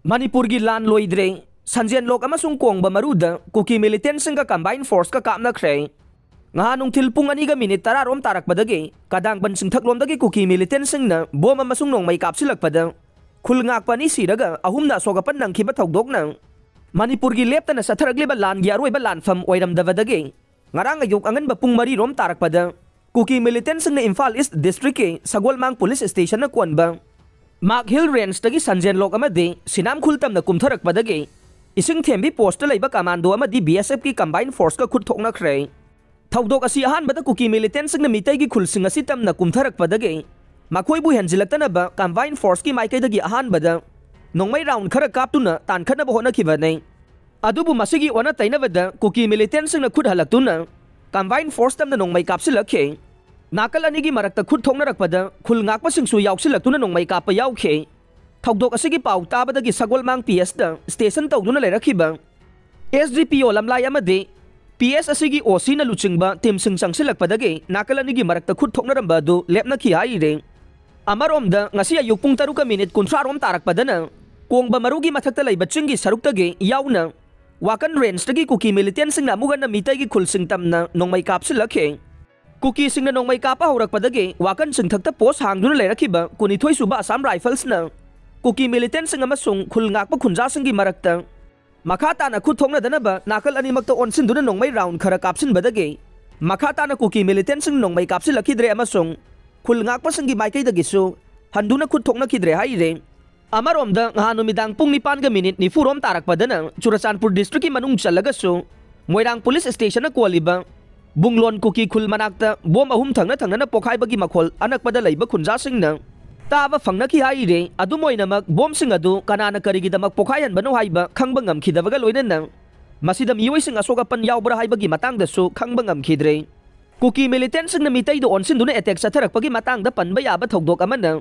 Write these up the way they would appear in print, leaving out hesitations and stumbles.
मणिपुर की लान लोइद्रे संजेन लोक अमसुंग कोंगबा Maroda cookie militant सिंगा कंबाइन फोर्स का कामनख्रे ngha nungthil pung ani ga minute 10 rom tarak padage kadang ban singthak lom dagi kuki militant singna bom amasung nong mai kapsilak pada khul ngak pani siraga ahumna sogapan nang khiba thokdok nang manipur gi lepta na satharagli ba lan gi aroi ba lan fam oiram davadage ngarang ayuk angan ba pung mari rom tarak pada kuki militant singna Imphal East district ke Sagolmang police station na kwan ba Mark Hill range dagi sanjen lok amade sinam khultam na kumtharak padage ising thembi post laiba commando amadi BSF ki combined force ka khut thokna khre थौदोक असी अहानबदा cookie militant सिंगना मितै की खुलसिंग असी तमना कुमथरकपदगे मखोइबु हेंजिलक्तनबा combine force की माइकैदगी अहानबदा नोंमै round खरा कापतुना तानखनबा होनखिबनै अदुबु मसिगी ओना तैनबदा cookie militant सिंगना खुद हलक्तुना combine force तमना नोंमै कापसिलखे नाकल अनिगी मरक्ता खुद थोंगनरकपदा खुल ngakpasingsu यावसिलक्तुना नोंमै कापा यावखे थौदोक असिगी पाउ ताबदगी सगोलमांग PS दा स्टेशन तौदुना लेरखिबा SDPO लमलाई अमदे PS असigi OC na luchingba tim sing changsilakpadage nakalanigi marakta khut thoknaramba du lepna khi haire amaromda ngasi ayuk pung 3 minute 30 rom tarakpadana kongba marugi mathakta laiba chingi saruktage yauna wakan range tagi kuki militant singna mugana mitai gi khulsing tamna nongmai kapsilakhe kuki singna nongmai kapa horakpadage wakan singthakta post hangduna lerakhiba kunithoi suba Assam Rifles na kuki militant singa masung khul ngakpa khunja singi marakta मखाता ना खुद थोंगना दनबा नाकल अनिमक्ता ओनसिनदुना नोंमै round खरा कापसिन बदगे मखाता ना cookie militant सिंग नोंमै कापसिन लखिद्रे अमसुंग खुल ngakpa singi माइकै दगिसु हंदुना खुद थोंगना खिद्रे हाइरे अमरोमदा ngha नुमिदांग पुंग 9 ga minute 4 rom तारकपदना चुराचानपुर डिस्ट्रिक्ट की मनुंग चलगसु मोइरांग पुलिस स्टेशन ना कोलिबा बुंगलोन कुकी खुल मनाक्ता बोम अहुम थंगना थंगना पोखाइबगी मखोल अनकपदा लैबा खुंजा सिंगना ताबा फंगनखि हाइरे अदुमोइनमक बोम सिंग अदु कनाना करिगिदमक पोखायन बनो हाइबा खंगबा ngamkhidabga loinana masida miyoi sing asogapan yaubra haibagi matang da su khangba ngamkhidre kuki militant sing na mitai do onsin duna attack satharakpagi matang da panba yaba thokdok amana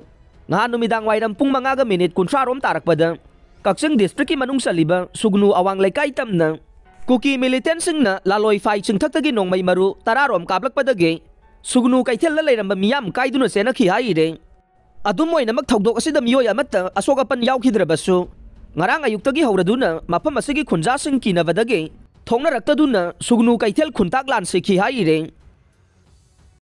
nga numidang wairam pung 5 ga minute 30 rom tarakpada Kaksing district ki manung saliba sugnu awang laikai tamna kuki militant sing na laloi fai sing thaktagi nongmai maru 10 rom kaplakpadage sugnu kaithel la leiramba miyam kaiduna sena khi haire अदुमोइनमक थौदोक असिदा मियोय अमत्ता असोगापन यावखिद्रबसु ngarang ayuktagi hauraduna mapam asigi khunja sing kinabadage thongna raktaduna sugnu kaithel khuntak lan sikhi haire